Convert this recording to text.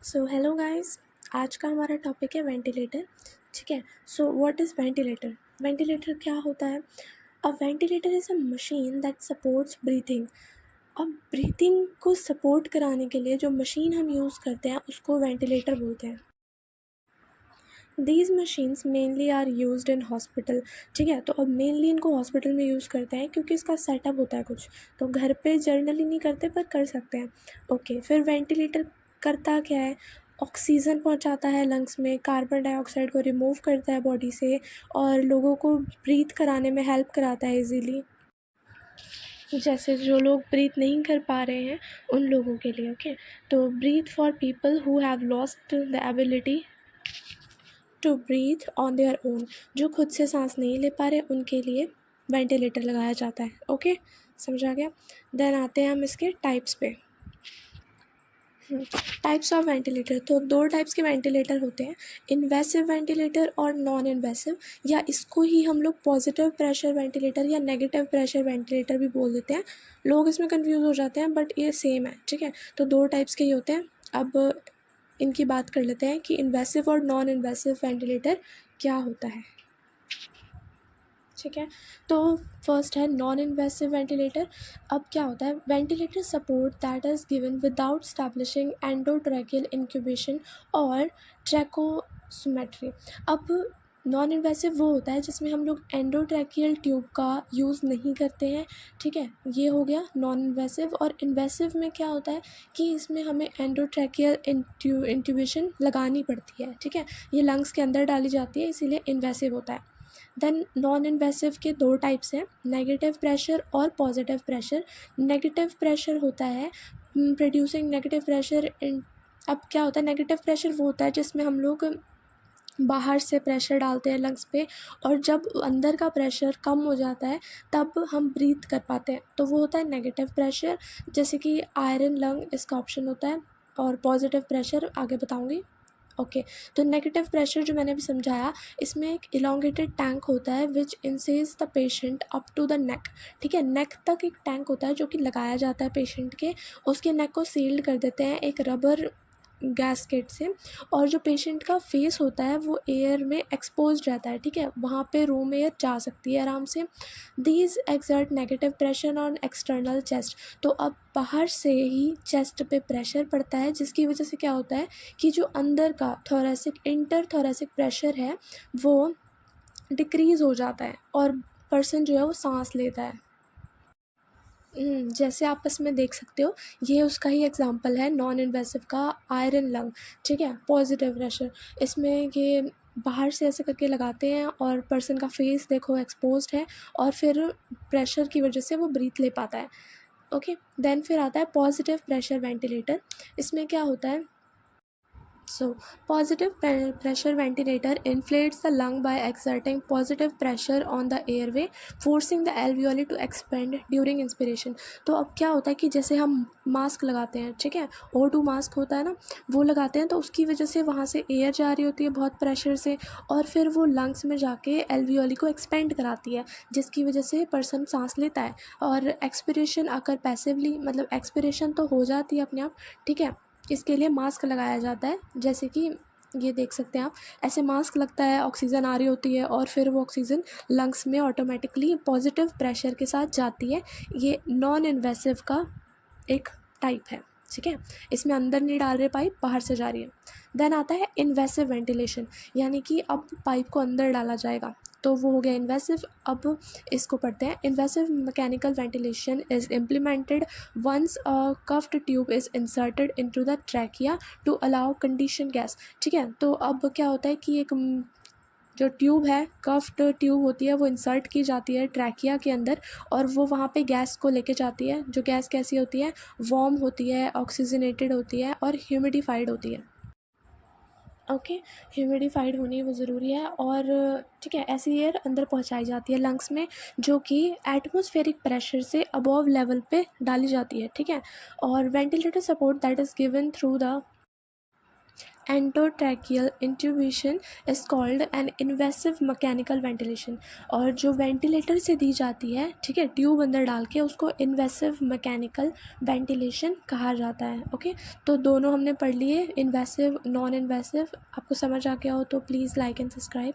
So hello guys, आज का हमारा टॉपिक है वेंटिलेटर। ठीक है। So what is ventilator? Ventilator क्या होता है? अ ventilator is a machine that supports breathing. अब ब्रीथिंग को सपोर्ट कराने के लिए जो मशीन हम यूज़ करते हैं उसको वेंटिलेटर बोलते हैं। These machines mainly are used in hospital. ठीक है, तो अब मेनली इनको हॉस्पिटल में यूज़ करते हैं क्योंकि इसका सेटअप होता है कुछ, तो घर पे जनरली नहीं करते पर कर सकते हैं। ओके, फिर वेंटिलेटर करता क्या है? ऑक्सीजन पहुंचाता है लंग्स में, कार्बन डाइऑक्साइड को रिमूव करता है बॉडी से और लोगों को ब्रीथ कराने में हेल्प कराता है इजीली। जैसे जो लोग ब्रीथ नहीं कर पा रहे हैं उन लोगों के लिए। ओके, तो breathe for people who have lost the ability to breathe on their own, जो खुद से सांस नहीं ले पा रहे उनके लिए वेंटिलेटर लगाया जाता है। ओके, समझ आ गया। देन आते हैं हम इसके टाइप्स पे। टाइप्स ऑफ वेंटिलेटर, तो दो टाइप्स के वेंटिलेटर होते हैं, इन्वेसिव वेंटिलेटर और नॉन इन्वेसिव, या इसको ही हम लोग पॉजिटिव प्रेशर वेंटिलेटर या नेगेटिव प्रेशर वेंटिलेटर भी बोल देते हैं। लोग इसमें कंफ्यूज हो जाते हैं बट ये सेम है। ठीक है, तो दो टाइप्स के ही होते हैं। अब इनकी बात कर लेते हैं कि इन्वेसिव और नॉन इन्वेसिव वेंटिलेटर क्या होता है। ठीक है, तो फर्स्ट है नॉन इन्वेसिव वेंटिलेटर। अब क्या होता है? Ventilator support that is given without establishing endotracheal incubation और ट्रैकोसोमेट्री। अब नॉन इन्वेसिव वो होता है जिसमें हम लोग एंडोट्रैकियल ट्यूब का यूज़ नहीं करते हैं। ठीक है, ये हो गया नॉन इन्वेसिव। और इन्वेसिव में क्या होता है कि इसमें हमें एंडोट्रैकियल इंट्यूबेशन लगानी पड़ती है। ठीक है, ये लंग्स के अंदर डाली जाती है, इसीलिए इन्वेसिव होता है। देन नॉन इन्वेसिव के दो टाइप्स हैं, नेगेटिव प्रेशर और पॉजिटिव प्रेशर। नेगेटिव प्रेशर होता है प्रोड्यूसिंग नेगेटिव प्रेशर इन। अब क्या होता है? नेगेटिव प्रेशर वो होता है जिसमें हम लोग बाहर से प्रेशर डालते हैं लंग्स पे और जब अंदर का प्रेशर कम हो जाता है तब हम ब्रीथ कर पाते हैं, तो वो होता है नेगेटिव प्रेशर। जैसे कि आयरन लंग इसका ऑप्शन होता है। और पॉजिटिव प्रेशर आगे बताऊंगी। ओके, तो नेगेटिव प्रेशर जो मैंने अभी समझाया, इसमें एक इलोंगेटेड टैंक होता है which encases the patient up to the neck. ठीक है, नेक तक एक टैंक होता है जो कि लगाया जाता है पेशेंट के, उसके नेक को सील्ड कर देते हैं एक रबर गैसकेट से, और जो पेशेंट का फेस होता है वो एयर में एक्सपोज रहता है। ठीक है, वहाँ पे रूम एयर जा सकती है आराम से। These exert negative pressure on external chest, तो अब बाहर से ही चेस्ट पे प्रेशर पड़ता है जिसकी वजह से क्या होता है कि जो अंदर का थोरेसिक इंटर थोरेसिक प्रेशर है वो डिक्रीज़ हो जाता है और पर्सन जो है वो सांस लेता है। जैसे आप इसमें देख सकते हो, ये उसका ही एग्जांपल है नॉन इन्वेसिव का, आयरन लंग। ठीक है, पॉजिटिव प्रेशर, इसमें ये बाहर से ऐसे करके लगाते हैं और पर्सन का फेस देखो एक्सपोज्ड है और फिर प्रेशर की वजह से वो ब्रीथ ले पाता है। ओके, देन फिर आता है पॉजिटिव प्रेशर वेंटिलेटर। इसमें क्या होता है? So, positive pressure ventilator inflates the lung by exerting positive pressure on the airway, forcing the alveoli to expand during inspiration. तो अब क्या होता है कि जैसे हम मास्क लगाते हैं, ठीक है, O2 मास्क होता है ना, वो लगाते हैं तो उसकी वजह से वहाँ से एयर जा रही होती है बहुत प्रेशर से और फिर वो लंग्स में जाके एल्वियोली को एक्सपेंड कराती है जिसकी वजह से पर्सन सांस लेता है। और एक्सपिरेशन अगर पैसिवली, मतलब एक्सपिरेशन तो हो जाती है अपने आप। ठीक है, इसके लिए मास्क लगाया जाता है, जैसे कि ये देख सकते हैं आप, ऐसे मास्क लगता है, ऑक्सीजन आ रही होती है और फिर वो ऑक्सीजन लंग्स में ऑटोमेटिकली पॉजिटिव प्रेशर के साथ जाती है। ये नॉन इन्वेसिव का एक टाइप है। ठीक है, इसमें अंदर नहीं डाल रहे पाइप, बाहर से जा रही है। देन आता है इन्वेसिव वेंटिलेशन, यानी कि अब पाइप को अंदर डाला जाएगा, तो वो हो गया इन्वेसिव। अब इसको पढ़ते हैं। Invasive mechanical ventilation is implemented once a cuffed tube is inserted into the trachea to allow condition gas. ठीक है, तो अब क्या होता है कि एक जो ट्यूब है, कफ्ड ट्यूब होती है, वो इंसर्ट की जाती है ट्रैकिया के अंदर और वो वहाँ पे गैस को लेके जाती है। जो गैस कैसी होती है? वार्म होती है, ऑक्सीजनेटेड होती है और ह्यूमिडिफाइड होती है। ओके, ह्यूमिडिफाइड होनी वो ज़रूरी है। और ठीक है, ऐसी एयर अंदर पहुंचाई जाती है लंग्स में जो कि एटमॉस्फेरिक प्रेशर से अबव लेवल पे डाली जाती है। ठीक है, और ventilator support that is given through the endotracheal intubation is called an invasive mechanical ventilation. और जो वेंटिलेटर से दी जाती है, ठीक है, ट्यूब अंदर डाल के, उसको इन्वेसिव मैकेनिकल वेंटिलेशन कहा जाता है। ओके, तो दोनों हमने पढ़ लिए, इन्वेसिव, नॉन इन्वेसिव। आपको समझ आ गया हो तो प्लीज़ लाइक एंड सब्सक्राइब।